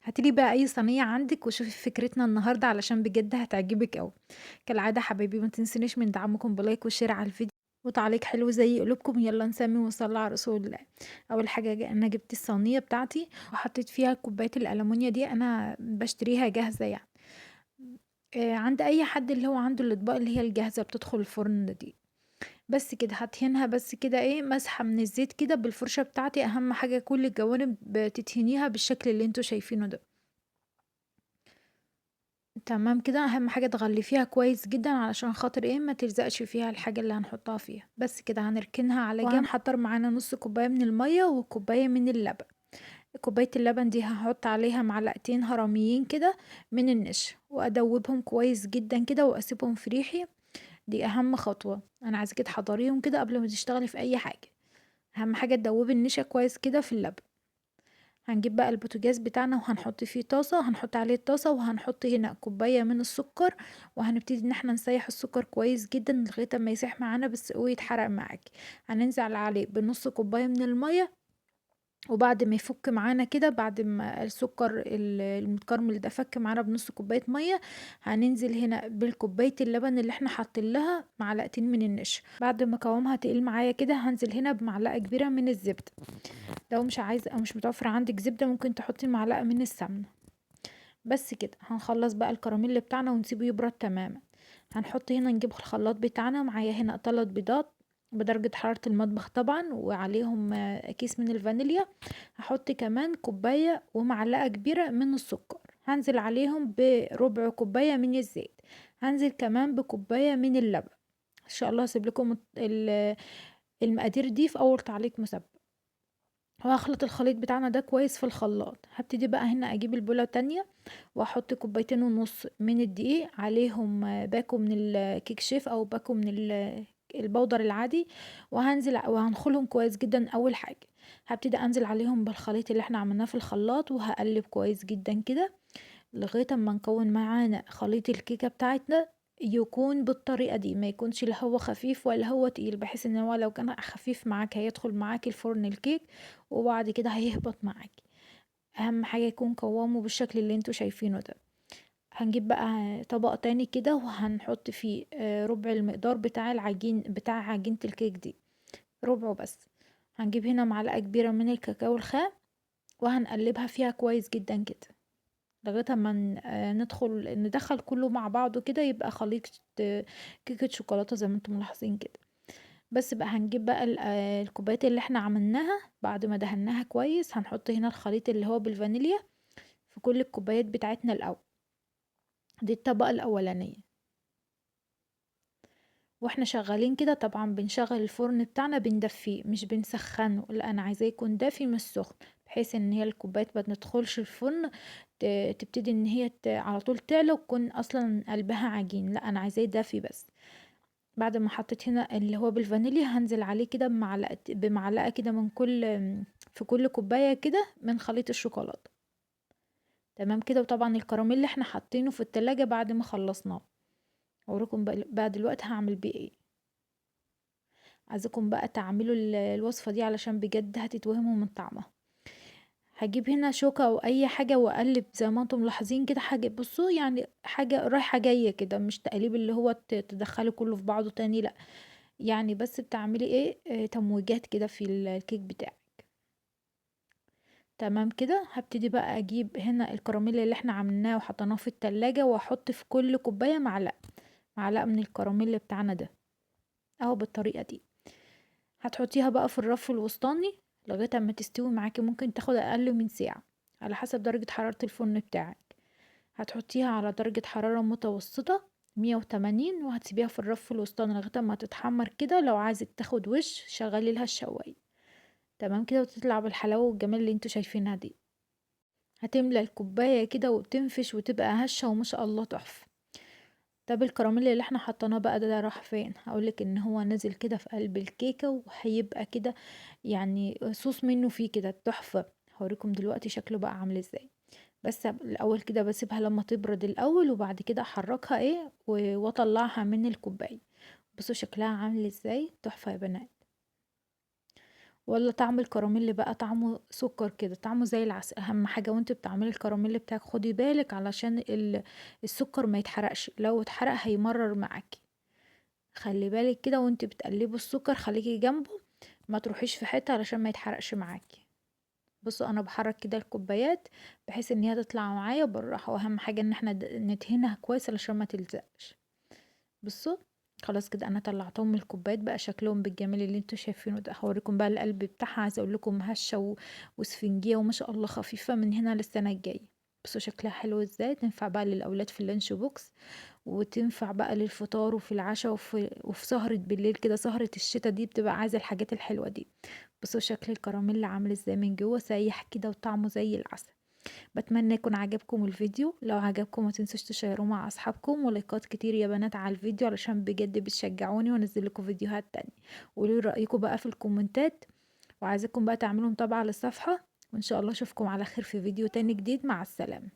هاتي لي بقى أي صينية عندِك وشوفي فكرتنا النهارده علشان بجد هتعجبِك أوي. كالعادة حبايبي ما تنسونيش من دعمكم بلايك وشير على الفيديو وتعليق حلو زي قلوبكم، يالّا نسمي ونصلي على رسول الله. أول حاجة أنا جبت الصينية بتاعتي وحطيت فيها كوباية الألمونيا دي، أنا باشتريها جاهزة يعني. عند أي حد اللي هو عنده الأطباق اللي هي الجاهزة بتدخل الفرن دي. بس كده هادهنها بس كده مسحة من الزيت كده بالفرشة بتاعتي، أهم حاجة كل الجوانب تدهنيها بالشكل اللي أنتم شايفينه ده. تمام كده، أهم حاجة تغلفيها كويس جدًا علشان خاطر ما تلزقش فيها الحاجة اللي هنحطها فيها، بس كده هنركنها على جنب وهنحضّر معانا نُص كوباية من المَيّة وكوباية من اللبن. كوباية اللبن دي هاحط عليها معلقتين هرميين كده من النشا، وأدوّبهم كويس جدًا كده وأسيبهم في ريحي، دي أهم خطوة، أنا عايزاكِ تحضّريهم كده قبل ما تشتغلي في أي حاجة، أهم حاجة تدوّبي النشا كويس كده في اللبن. هنجيب بقى البوتاجاز بتاعنا وهنحط فيه طاسة، هنحط عليه الطاسة وهنحط هنا كوباية من السكر، وهنبتدي إن إحنا نسيّح السكر كويس جدًا لغاية أمّا يسيح معانا بس ويتحرق معاكِ. هننزل عليه بنُص كوباية من المَيّة، وبعد ما يفُك معانا كده بعد ما السكر المتكرمل ده فَك معانا بنُص كوباية مَيّة، هننزل هنا بالكوباية اللبن اللي إحنا حاطين لها معلقتين من النشا. بعد ما قوامها تقِل معايا كده هانزل هنا بمعلقة كبيرة من الزبدة. لو مش عايزة أو مش متوفر عندِك زبدة ممكن تحطي معلقة من السمنة، بس كده هنخلّص بقى الكراميل بتاعنا ونسيبه يبرد تمامًا. هنحط هنا نجيب الخلاط بتاعنا، معايا هنا 3 بيضات بدرجة حرارة المطبخ طبعًا، وعليهم كيس من الفانيليا، هاحط كمان كوباية ومعلقة كبيرة من السكر، هانزل عليهم بربع كوباية من الزيت، هانزل كمان بكوباية من اللبن. إن شاء الله هاسيب لكم المقادير دي في أول تعليق مسبق. وهاخلط الخليط بتاعنا ده كويس في الخلاط، هابتدي بقى هنا أجيب البولة تانية وأحط كوبايتين ونص من الدقيق، عليهم باكو من الكيك شيف أو باكو من البودر العادي، وهانخلهم كويس جدًا أول حاجة، هابتدي أنزل عليهم بالخليط اللي إحنا عملناه في الخلاط وهاقلب كويس جدًا كده لغاية أمّا نكوّن معانا خليط الكيكة بتاعتنا يكون بالطريقة دي، ما يكونش لا هو خفيف ولا هو تقيل، بحيث إن هو لو كان خفيف معاكِ هيدخل معاكِ الفرن الكيك وبعد كده هيهبط معاكِ. أهم حاجة يكون قوامه بالشكل اللي أنتم شايفينه ده. هنجيب بقى طبق تاني كده وهنحط فيه ربع المقدار بتاع العجين بتاع عجينة الكيك دي، ربعه بس. هنجيب هنا معلقة كبيرة من الكاكاو الخام وهنقلبها فيها كويس جدًا كده. لغاية أمّا ندخّل كلّه مع بعضه كده يبقى خليط كيكة شوكولاتة زي ما أنتم ملاحظين كده. بس بقى هنجيب بقى الكوبايات اللي إحنا عملناها بعد ما دهناها كويس، هنحط هنا الخليط اللي هو بالفانيليا في كل الكوبايات بتاعتنا الأول، دي الطبقة الأولانية. وإحنا شغالين كده طبعًا بنشغّل الفرن بتاعنا بندفّيه مش بنسخّنه، لأ أنا عايزاه يكون دافي مش سخن، بحيث إن هي الكوبايات ما تدخلش الفرن ت تبتدي إن هي على طول تعلى وتكون أصلًا قلبها عجين، لأ أنا عايزاه دافي بس. بعد ما حطيت هنا اللي هو بالفانيليا هانزل عليه كده بمعلقة كده من كل في كل كوباية كده من خليط الشوكولاتة، تمام كده. وطبعًا الكراميل اللي إحنا حاطينه في التلاجة بعد ما خلّصناه، هاوريكم بقى دلوقتي هاعمل بيه إيه. عايزاكم بقى تعملوا الوصفة دي علشان بجد هتتوهموا من طعمها. هاجيب هنا شوكة أو أي حاجة وأقلب زي ما أنتم ملاحظين كده، حاجة بصوا يعني حاجة رايحة جاية كده، مش تقليب اللي هو تدخلي كله في بعضه تاني لأ، يعني بس بتعملي تمويجات كده في الكيك بتاعك. تمام كده، هابتدي بقى أجيب هنا الكراميل اللي إحنا عملناه وحطيناه في التلاجة وأحط في كل كوباية معلقة، معلقة من الكراميل بتاعنا ده، أهو بالطريقة دي. هتحطيها بقى في الرف الوسطاني لغاية أمّا تستوي معاكِ، ممكن تاخد أقل من ساعة على حسب درجة حرارة الفرن بتاعِك. هتحطيها على درجة حرارة متوسطة 180 وهتسيبيها في الرف الوسطاني لغاية أمّا تتحمر كده، لو عايزة تاخد وش شغّلي لها الشواية، تمام كده، وتطلع بالحلاوة والجمال اللي أنتم شايفينها دي. هتملى الكوباية كده وتنفش وتبقى هشة وما شاء الله تحفة. طب الكراميل اللي إحنا حطيناه بقى ده راح فين؟ هاقول لِك إن هو نازل كده في قلب الكيكة وهيبقى كده يعني صوص منه فيه كده تحفة. هاوريكم دلوقتي شكله بقى عامل إزاي. بس الأول كده باسيبها لمّا تبرد الأول وبعد كده أحرّكها وأطلّعها من الكوباية. بصوا شكلها عامل إزاي، تحفة يا بنات. ولا طعم الكراميل بقى طعمه سكر كده، طعمه زي العسل. اهم حاجة وانت بتعملي الكراميل بتاعك خدي بالك علشان السكر ما يتحرقش، لو اتحرق هيمرر معاكي. خلي بالك كده وانت بتقلبي السكر، خليكي جنبه، ما تروحيش في حتة علشان ما يتحرقش معاكي. بصوا انا بحرك كده الكوبايات بحيث ان هي تطلع معايا بالراحة، واهم حاجة ان احنا ندهنها كويس علشان ما تلزقش. بصوا خلاص كده انا طلعتهم من الكوبايات، بقى شكلهم بالجمال اللي انتوا شايفينه ده. هوريكم بقى القلب بتاعها، عايزه اقول لكم هشه وسفنجيه وما شاء الله خفيفه من هنا للسنه الجايه. بصوا شكلها حلو ازاي، تنفع بقى للاولاد في اللانش بوكس، وتنفع بقى للفطار وفي العشاء وفي سهرة بالليل كده، سهرة الشتا دي بتبقى عايزة الحاجات الحلوة دي. بصوا شكل الكراميل عامل ازاي من جوه، سايح كده وطعمه زي العسل. بتمنى يكون عجبكم الفيديو، لو عجبكم ما تنسوش تشيروه مع اصحابكم، ولايكات كتير يا بنات على الفيديو علشان بجد بتشجعوني وانزل لكم فيديوهات تانية. قولوا رأيكم بقى في الكومنتات، وعايزاكم بقى تعملوا متابعة للصفحة، وان شاء الله اشوفكم على خير في فيديو تاني جديد. مع السلامة.